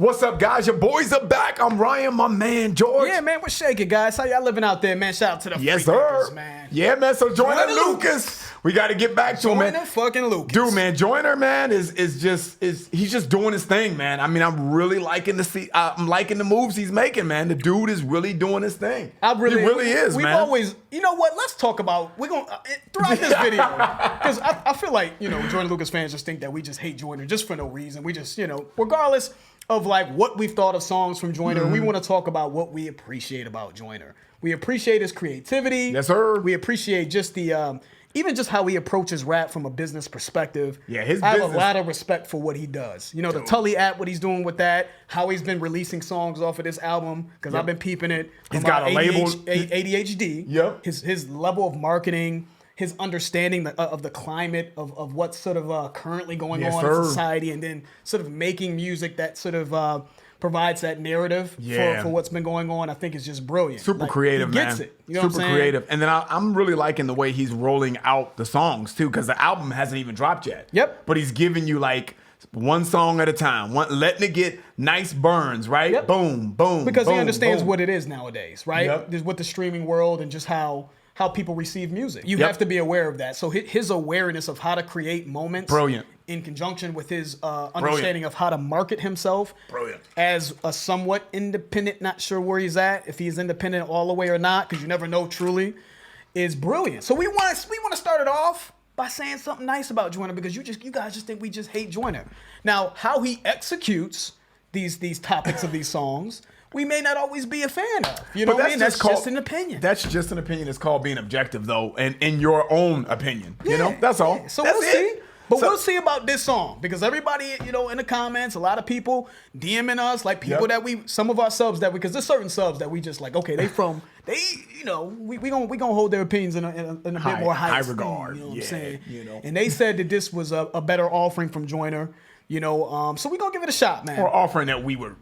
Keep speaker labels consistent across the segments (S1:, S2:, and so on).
S1: What's up, guys? Your boys are back. I'm Ryan, my man, George.
S2: Yeah, man, we're shaking, guys. How y'all living out there, man? Shout out to the
S1: yes,
S2: Freakmakers,
S1: sir.
S2: Man.
S1: Yeah, man. So Joyner
S2: Lucas.
S1: We got to get back to him, man.
S2: Joyner fucking Lucas.
S1: Dude, man, Joyner, man, he's just doing his thing, man. I mean, I'm really liking I'm liking the moves he's making, man. The dude is really doing his thing. He really is,
S2: we've
S1: man.
S2: Always, you know what? Let's talk about, we're going to, throughout this video, because I feel like, Joyner Lucas fans just think that we just hate Joyner just for no reason. We just, regardless of like what we've thought of songs from Joyner, we want to talk about what we appreciate about Joyner. We appreciate his creativity.
S1: Yes, sir.
S2: We appreciate just the, even just how he approaches rap from a business perspective.
S1: Yeah,
S2: I have a lot of respect for what he does. The Tully app, what he's doing with that, how he's been releasing songs off of this album, because I've been peeping it.
S1: He's got a label.
S2: ADHD.
S1: Yep.
S2: His level of marketing, his understanding of the climate of what's sort of currently going on in society, and then sort of making music that sort of provides that narrative for what's been going on. I think is just brilliant.
S1: Super creative,
S2: he gets
S1: man.
S2: It. You know
S1: Super creative. And then I'm really liking the way he's rolling out the songs too, because the album hasn't even dropped yet.
S2: Yep.
S1: But he's giving you like one song at a time, letting it get nice burns, right?
S2: Yep.
S1: Boom, boom.
S2: Because
S1: boom,
S2: he understands
S1: boom.
S2: what it is nowadays, right?
S1: Yep.
S2: With the streaming world and just how people receive music. You have to be aware of that. So his awareness of how to create moments.
S1: Brilliant.
S2: In conjunction with his understanding of how to market himself.
S1: Brilliant.
S2: As a somewhat independent, not sure where he's at, if he's independent all the way or not, because you never know truly, is brilliant. So we want to start it off by saying something nice about Joyner, because you guys just think we just hate Joyner. Now, how he executes these topics of these songs, we may not always be a fan of. You know what I mean? That's just an opinion.
S1: That's just an opinion. It's called being objective, though, and in your own opinion.
S2: Yeah,
S1: that's all.
S2: Yeah. So
S1: that's
S2: we'll see. But we'll see about this song, because everybody, in the comments, a lot of people DMing us, like people some of our subs because there's certain subs that we just like, okay, we gonna hold their opinions in a bit more high
S1: regard.
S2: You know what I'm saying? And they said that this was a better offering from Joyner. So we're gonna give it a shot, man.
S1: Or offering that we would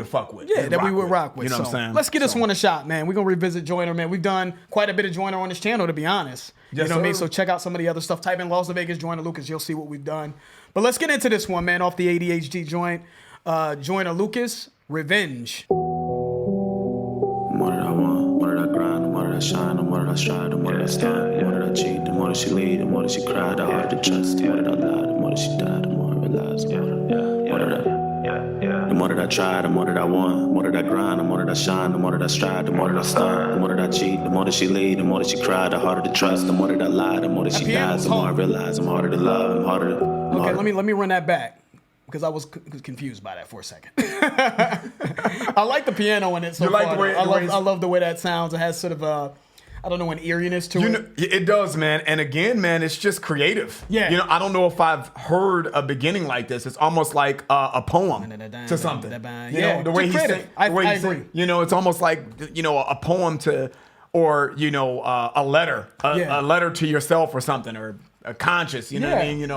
S1: fuck with.
S2: Yeah, that we would rock with.
S1: You know what I'm saying?
S2: Let's give this one a shot, man. We're gonna revisit Joyner, man. We've done quite a bit of Joyner on this channel, to be honest.
S1: Yes,
S2: you know what I mean? So check out some of the other stuff. Type in Las Vegas Joyner Lucas, you'll see what we've done. But let's get into this one, man, off the ADHD joint. Joyner Lucas, Revenge.
S3: More did I want, more did I grind, the more did I shine, the more did I strive, the more did I stand, the more did I cheat, the more did she lead, the more did she cry, the harder to trust, the more did I lie, the more did she die, the more I realized, the more did I try, the more did I want, the more did I grind, the more did I shine, the more did I strive, the more did I start, the more did I cheat, the more did she lead, the more did she cry, the harder to trust, the more did I lie, the more did she die, the more I realized, I'm harder to love, I'm harder to...
S2: Okay, let me run that back, because I was confused by that for a second. I like the piano in it so far. I love the way that sounds. It has sort of a, I don't know, an eeriness to it.
S1: It does, man. And again, man, it's just creative.
S2: Yeah.
S1: I don't know if I've heard a beginning like this. It's almost like a poem to something.
S2: Yeah,
S1: the way he sings. I agree. It's almost like, a poem to, or, a letter, a letter to yourself or something, or a conscious, you know what I mean?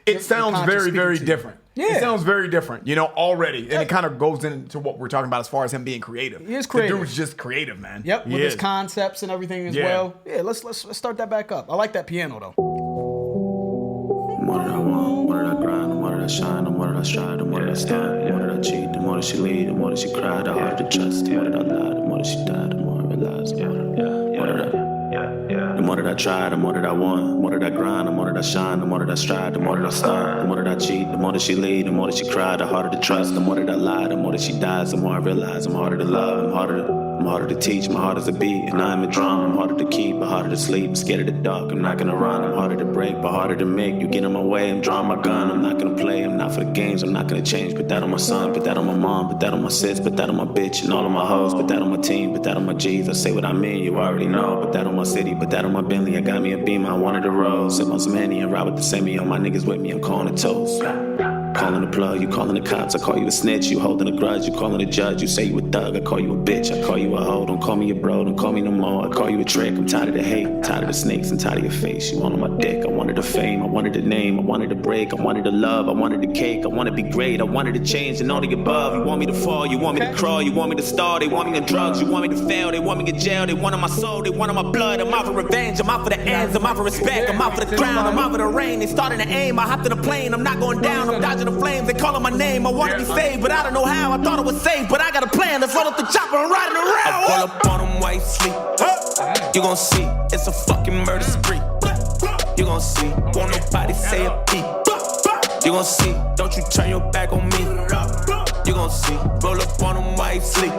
S1: It sounds very, very different.
S2: Yeah.
S1: It sounds very different, already. And it kind of goes into what we're talking about as far as him being creative.
S2: He is creative.
S1: The dude's just creative, man.
S2: Yep, with his concepts and everything as well. Yeah, let's start that back up. I like that piano, though.
S3: More did I want, more did I grind, the more did I shine, the more did I strive, the more did I stand, the more did I cheat, the more did she lead, the more did she cry, the harder to trust, the more did I lie, the more did she die, the more I realized, the more did I try, the more did I want, the more did I grind, the more did I shine, the more did I strive, the more did I start, the more did I cheat, the more did she lead, the more did she cry, the harder to trust, the more did I lie, the more did she die, the more I realize I'm harder to love, I'm harder to teach, my heart is a beat, and I'm a drum, I'm harder to keep, but harder to sleep, I'm scared of the dark, I'm not gonna run, I'm harder to break, but harder to make, you get in my way, I'm drawing my gun, I'm not gonna play, I'm not for the games, I'm not gonna change, put that on my son, put that on my mom, put that on my sis, put that on my bitch, and all of my hoes, put that on my team, put that on my G's, I say what I mean, you already know, put that on my city, put that on my Bentley, I got me a Beamer, I wanted a rose, sip on some Henny and ride with the semi, all my niggas with me, I'm calling it toast. Calling the plug, you calling the cops, I call you a snitch, you holding a grudge, you calling the judge, you say you a thug, I call you a bitch, I call you a hoe, don't call me your bro, bro, don't call me no more. I call you a trick. I'm tired of the hate, tired of the snakes, and tired of your face. You want on my dick. I wanted the fame, I wanted the name, I wanted the break, I wanted the love, I wanted the cake, I wanted to be great, I wanted to change, and all the above. You want me to fall, you want me to crawl, you want me to stall, they want me on drugs, you want me to fail, they want me to jail, they want on my soul, they want on my blood. I'm out for revenge, I'm out for the ends, I'm out for respect, I'm out for the crown, I'm out for the rain. They starting to aim, I hopped in a plane, I'm not going down, I'm dodging the flames. They calling my name, I wanna be saved, but I don't know how. I thought it was safe, but I got a plan. Let's roll up the chopper and riding around. I pull up on them white sleep. You gon' see, it's a fucking murder spree. You gon' see, won't nobody say a peep. You gon' see, don't you turn your back on me. You gon' see, roll up on them white sleep.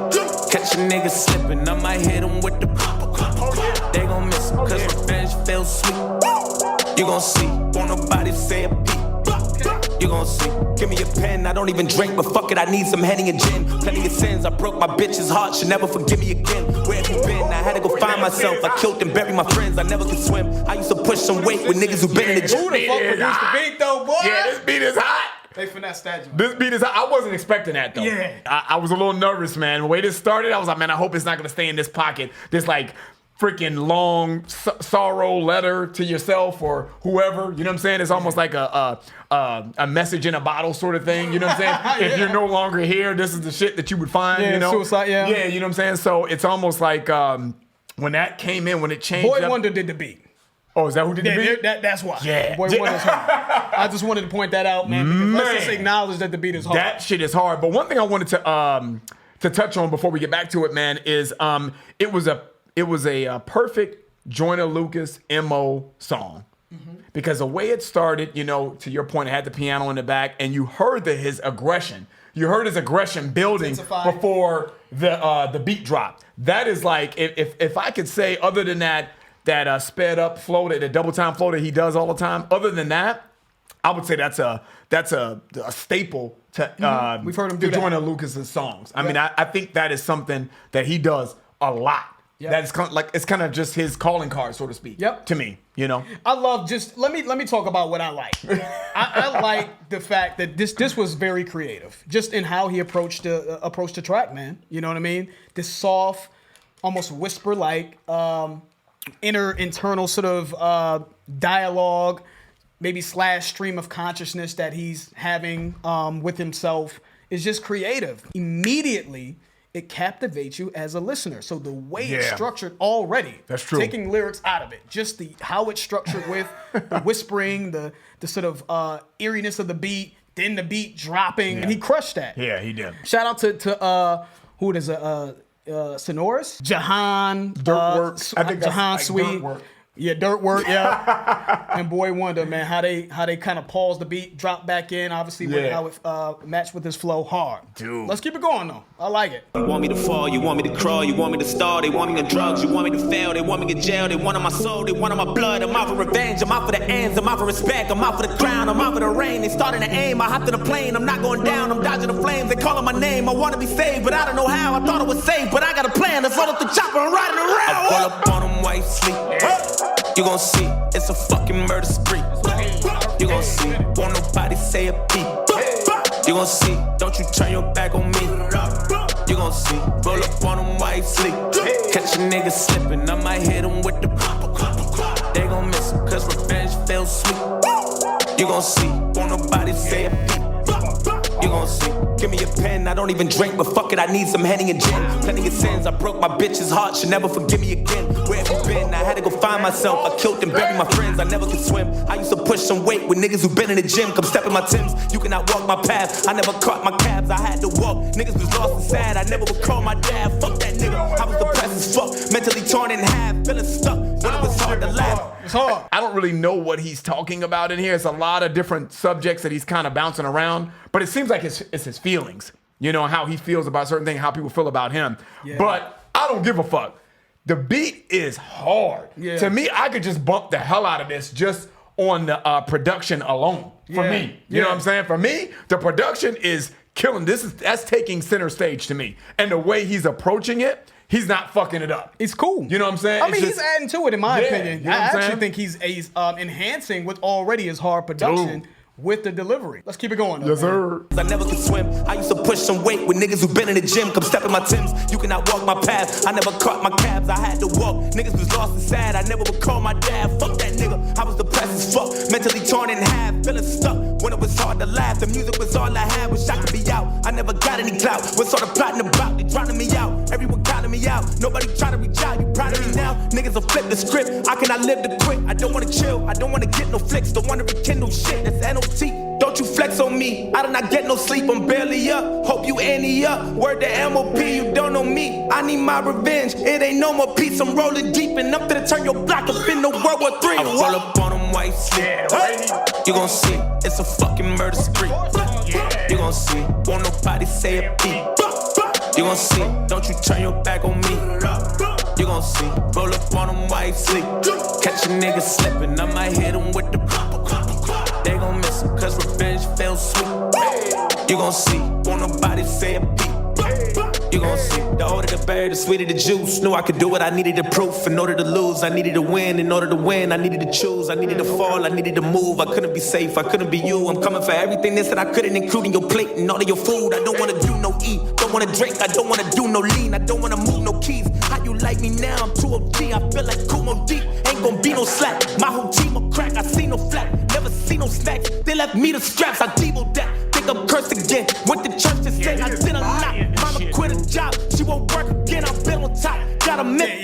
S3: Catch a nigga slipping, I might hit him with the they gon' miss him, cause revenge feels sweet. You gon' see, won't nobody say a peep. You gon' see, give me a pen, I don't even drink, but fuck it, I need some Henny and gin. Plenty of sins, I broke my bitch's heart, she'll never forgive me again. Where have you been? I had to go find myself, I killed and buried my friends, I never could swim. I used to push some weight with niggas who been in the gym.
S2: Who the fuck produced the beat though, boy?
S1: Yeah, this beat is hot.
S2: They finesse that.
S1: This beat is hot. I wasn't expecting that though.
S2: Yeah.
S1: I was a little nervous, man. The way this started, I was like, man, I hope it's not gonna stay in this pocket. This like freaking long sorrow letter to yourself or whoever. You know what I'm saying? It's almost like a message in a bottle sort of thing. You know what I'm saying? If you're no longer here, this is the shit that you would find.
S2: Yeah,
S1: you know?
S2: suicide. Yeah.
S1: Yeah, you know what I'm saying? So it's almost like when that came in, when it changed.
S2: Boy Wonder did the beat.
S1: Oh, is that who did the beat?
S2: That's why.
S1: Yeah.
S2: Boy Wonder's hard. I just wanted to point that out, man. Because let's just acknowledge that the beat is hard.
S1: That shit is hard. But one thing I wanted to touch on before we get back to it, man, is it was a perfect Joyner Lucas MO song. Because the way it started, you know, to your point, it had the piano in the back, and you heard his aggression. You heard his aggression building before the beat dropped. That is like, if I could say, other than that sped up flow, the double time flow that he does all the time, other than that, I would say that's a staple to
S2: we've heard him do
S1: Joyner Lucas's songs. I mean, I think that is something that he does a lot. Yep. That is kind of just his calling card, so to speak. Yep. To me, you know.
S2: I love let me talk about what I like. I like the fact that this was very creative, just in how he approached the track, man. You know what I mean? This soft, almost whisper like internal sort of dialogue, maybe / stream of consciousness that he's having with himself is just creative. Immediately, it captivates you as a listener. So the way it's structured already,
S1: that's true.
S2: Taking lyrics out of it, just how it's structured with the whispering, the sort of eeriness of the beat, then the beat dropping, and he crushed that.
S1: Yeah, he did.
S2: Shout out to who it is, Sonoris, Jahan,
S1: Dirtwork. I think
S2: Jahan
S1: that's
S2: Sweet.
S1: Dirtwork.
S2: Yeah, Dirtwork, yeah. And Boy Wonder, man, how they kind of pause the beat, drop back in, obviously how it matched with his flow hard.
S1: Dude.
S2: Let's keep it going though. I like it.
S3: You want me to fall, you want me to crawl, you want me to stall, they want me on drugs, you want me to fail, they want me to jail, they want on my soul, they want on my blood. I'm out for revenge, I'm out for the ends, I'm out for respect, I'm out for the crown, I'm out for the rain. They starting to aim, I hopped in a plane, I'm not going down, I'm dodging the flames. They calling my name, I wanna be saved, but I don't know how. I thought it was safe, but I got a plan. Let's roll up the chopper and riding around. I pull up on them white sleep. You gon' see, it's a fucking murder spree. You gon' see, won't nobody say a peep. You gon' see, don't you turn your back on me. You gon' see, roll up on them white sleep. Catch a nigga slipping, I might hit him with the they gon' miss him, cause revenge feels sweet. You gon' see, won't nobody say a peep. You gon' see, give me a pen, I don't even drink, but fuck it, I need some Henny and gin. Plenty of sins, I broke my bitch's heart, she'll never forgive me again. Where have you been? I had to go find myself, I killed and buried my friends, I never could swim. I used to push some weight with niggas who been in the gym, come step in my Timbs, you cannot walk my path. I never caught my cabs, I had to walk. Niggas was lost and sad, I never would call my dad. Fuck that nigga, I was depressed as fuck, mentally torn in half, feeling stuck when it was hard to laugh.
S2: It's hard.
S1: I don't really know what he's talking about in here. It's a lot of different subjects that he's kind of bouncing around, but it seems like it's his feelings, you know, how he feels about certain things, how people feel about him. Yeah. But I don't give a fuck. The beat is hard. Yeah. To me, I could just bump the hell out of this just on the production alone. For me, you know what I'm saying? For me, the production is killing. That's taking center stage to me, and the way he's approaching it. He's not fucking it up.
S2: It's cool.
S1: You know what I'm saying?
S2: I mean, he's adding to it, in my opinion.
S1: You know
S2: I actually think he's enhancing what already is hard production with the delivery. Let's keep it going.
S1: Yes, sir.
S4: I never could swim. I used to push some weight with niggas who been in the gym. Come step in my Timbs. You cannot walk my path. I never caught my cabs. I had to walk. Niggas was lost and sad. I never would call my dad. Fuck that nigga. I was depressed as fuck. Mentally torn in half. Feeling stuck. When it was hard to laugh. The music was all I had. Wish I could be out. I never got any clout. What sort of plotting about? They drowning me out. Everyone counting me out. Nobody trying to reach out. You proud of me now? Niggas will flip the script. I cannot live to quit. I don't wanna chill. I don't wanna get no flicks. Don't wanna rekindle shit. That's NOT. Don't you flex on me. I do not get no sleep. I'm barely up. Hope you any up. Word to MOP. You don't know me. I need my revenge. It ain't no more peace. I'm rolling deep and up to turn your block up in the World War III. I roll up on them white sleep. You gon' see. It's a fucking murder spree. You gon' see. Won't nobody say a beat. You gon' see. Don't you turn your back on me. You gon' see. Roll up on them white sleep. Catch a nigga slipping. I might hit him with the they gon' miss him cause revenge feels sweet. You gon' see. Won't nobody say a beat. You gon' see. The older the berry, the sweeter the juice. Knew I could do it, I needed the proof. In order to lose, I needed to win. In order to win, I needed to choose. I needed to fall, I needed to move. I couldn't be safe, I couldn't be you. I'm coming for everything that I couldn't include in your plate and all of your food. I don't wanna do no eat, don't wanna drink, I don't wanna do no lean. I don't wanna move no keys. How you like me now? I'm too OG, I feel like Kumo deep. Ain't gon' be no slack, my whole team will crack. I see no flat, never see no snacks. They left me the straps, I devo that. Think I'm cursed again, what the church just said. I did a lot, mama quit a job. She won't work again, I've been on top. Got a minute.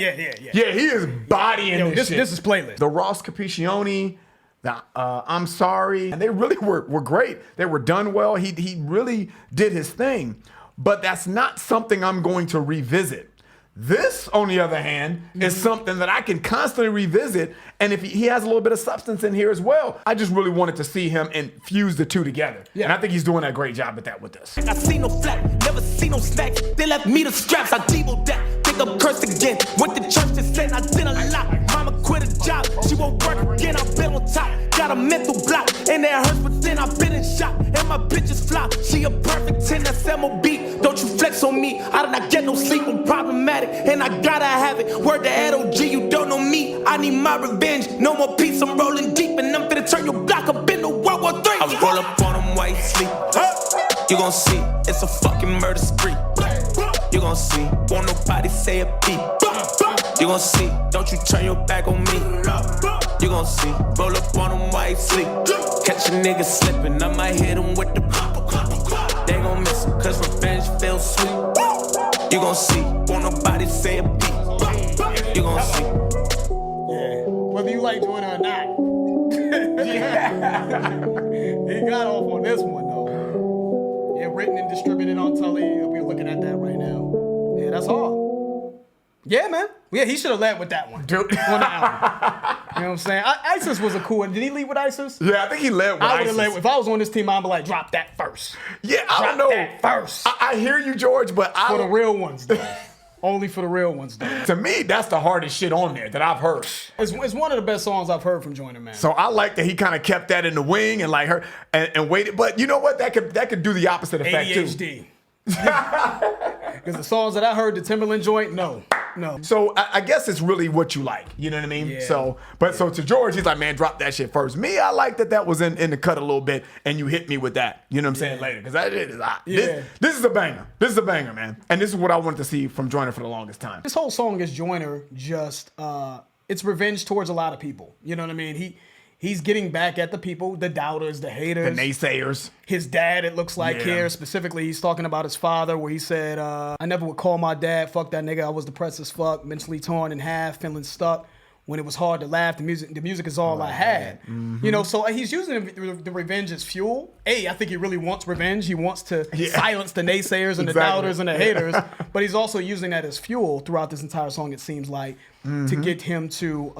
S1: Yeah, he is bodying this shit.
S2: This is playlist.
S1: The Ross Capiccioni, the I'm Sorry, and they really were great. They were done well. He really did his thing. But that's not something I'm going to revisit. This, on the other hand, is something that I can constantly revisit. And if he has a little bit of substance in here as well, I just really wanted to see him and fuse the two together. Yeah. And I think he's doing a great job at that with this.
S4: I see no flat, never see no snacks. They left me the straps, I devo that. Think I'm cursed again. Went to church and said I did a lot. Mama quit a job, she won't work again. I've been on top, got a mental block. And that hurts, but then I've been in shock. And my bitches flop, she a perfect 10, that's MOB. Don't you flex on me, I do not get no sleep, I'm problematic. And I gotta have it, word to LOG, you don't know me. I need my revenge, no more peace, I'm rolling deep. And I'm finna turn your block up in the World War III. I roll up on them white sleep. You gon' see, it's a fucking murder spree. You gon' see, won't nobody say a beat. You gon' see, don't you turn your back on me. You gon' see, roll up on them white sleep. Catch a nigga slipping, I might hit him with the they gon' miss him, cause revenge feels sweet. You gon' see, won't nobody say a beat. You gon' see.
S2: Yeah, whether you like Joyner or not. He got off on this one though. Yeah, written and distributed on Tully. We're looking at that right now. Yeah, that's hard. Yeah, man. Yeah, he should have led with that one. Dude. On the album. You know what I'm saying? ISIS was a cool one. Did he lead with ISIS?
S1: Yeah, I think he led with ISIS.
S2: If I was on this team, I'd be like, drop that first.
S1: Yeah, I don't know.
S2: That first.
S1: I hear you, George, but
S2: For the real ones, though. Only for the real ones, though.
S1: To me, that's the hardest shit on there that I've heard.
S2: It's one of the best songs I've heard from Joyner, man.
S1: So I like that he kind of kept that in the wing and like her and waited. But you know what? That could do the opposite effect
S2: ADHD.
S1: too.
S2: Because the songs that I heard, the Timberland joint, no.
S1: So I guess it's really what you like. You know what I mean?
S2: Yeah.
S1: So to George, he's like, man, drop that shit first. Me, I like that was in the cut a little bit, and you hit me with that. You know what I'm saying? Later, because that is hot.
S2: Yeah.
S1: This is a banger. This is a banger, man. And this is what I wanted to see from Joyner for the longest time.
S2: This whole song is Joyner just it's revenge towards a lot of people. You know what I mean? He's getting back at the people, the doubters, the haters.
S1: The naysayers.
S2: His dad, it looks like here, specifically, he's talking about his father, where he said, I never would call my dad, fuck that nigga, I was depressed as fuck, mentally torn in half, feeling stuck. When it was hard to laugh, the music is all I had. Mm-hmm. You know, so he's using the revenge as fuel. I think he really wants revenge. He wants to silence the naysayers and the doubters and the haters. But he's also using that as fuel throughout this entire song, it seems like, to get him to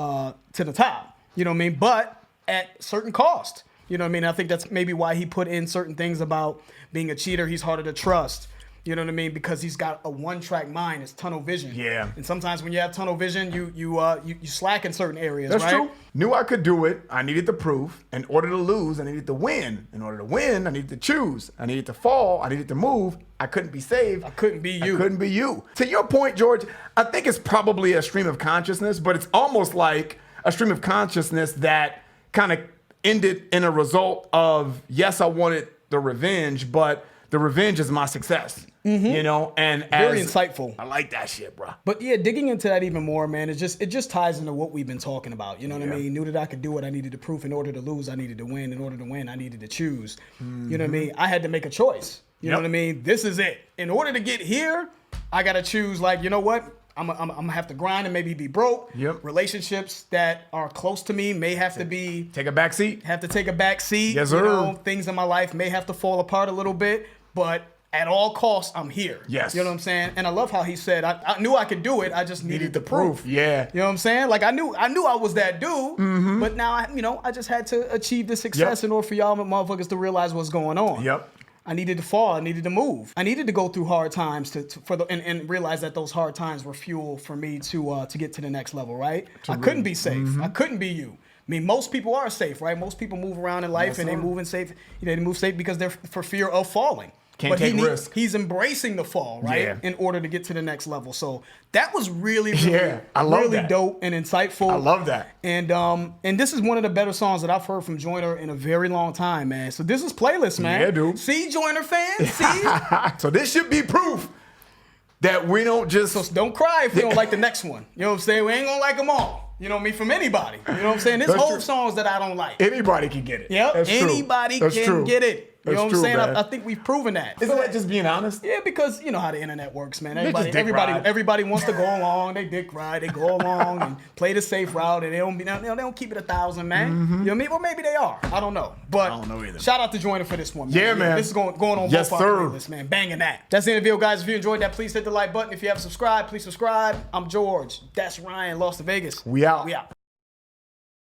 S2: the top. You know what I mean? But at certain cost. You know what I mean? I think that's maybe why he put in certain things about being a cheater. He's harder to trust. You know what I mean? Because he's got a one-track mind. It's tunnel vision. Yeah. And sometimes when you have tunnel vision, you slack in certain areas,
S1: That's
S2: right?
S1: true. Knew I could do it. I needed the proof. In order to lose, I needed to win. In order to win, I needed to choose. I needed to fall. I needed to move. I couldn't be saved.
S2: I couldn't be you.
S1: I couldn't be you. To your point, George, I think it's probably a stream of consciousness, but it's almost like a stream of consciousness that kind of ended in a result of, yes, I wanted the revenge, but the revenge is my success. You know, and
S2: very insightful.
S1: I like that shit, bro.
S2: But yeah, digging into that even more, man, it just ties into what we've been talking about. You know what I mean? Knew that I could do what I needed to prove. In order to lose, I needed to win. In order to win, I needed to choose. You know what I mean? I had to make a choice. You know what I mean? This is it. In order to get here, I gotta choose. Like, you know what? I'm gonna have to grind and maybe be broke. Relationships that are close to me may have to be
S1: take a back seat.
S2: Have to take a back seat.
S1: Yes, sir.
S2: You know, things in my life may have to fall apart a little bit, but at all costs, I'm here.
S1: Yes.
S2: You know what I'm saying? And I love how he said, I knew I could do it. I just needed the proof.
S1: Yeah.
S2: You know what I'm saying? Like I knew I was that dude, but now I just had to achieve the success in order for y'all motherfuckers to realize what's going on. I needed to fall. I needed to move. I needed to go through hard times and realize that those hard times were fuel for me to get to the next level, right? I couldn't be safe. I couldn't be you. I mean, most people are safe, right? Most people move around in life and they move in safe. They move safe because they're for fear of falling.
S1: Can't take risk.
S2: He's embracing the fall, right? In order to get to the next level. So that was really
S1: I love
S2: really
S1: that.
S2: dope and insightful.
S1: I love that.
S2: And this is one of the better songs that I've heard from Joyner in a very long time, man. So this is playlist, man.
S1: Yeah, dude.
S2: See, Joyner fans? See?
S1: So this should be proof that we don't just...
S2: So don't cry if we don't like the next one. You know what I'm saying? We ain't gonna like them all. You know what I mean? From anybody. You know what I'm saying? There's whole songs that I don't like.
S1: Anybody can get it.
S2: Yep. Anybody can get it. You know what I'm saying? I think we've proven that.
S1: Isn't that just being honest?
S2: Yeah, because you know how the internet works, man. Everybody wants to go along. They dick ride. They go along and play the safe route, and they don't keep it 1,000, man. You know what I mean? Well, maybe they are. I don't know. But
S1: I don't know either.
S2: Shout out to Joyner for this one, man.
S1: Yeah, man.
S2: This is going on
S1: yes,
S2: both our playlists, man. Banging that. That's the end of the video, guys. If you enjoyed that, please hit the like button. If you haven't subscribed, please subscribe. I'm George. That's Ryan. Lost to Vegas.
S1: We out.
S2: We out.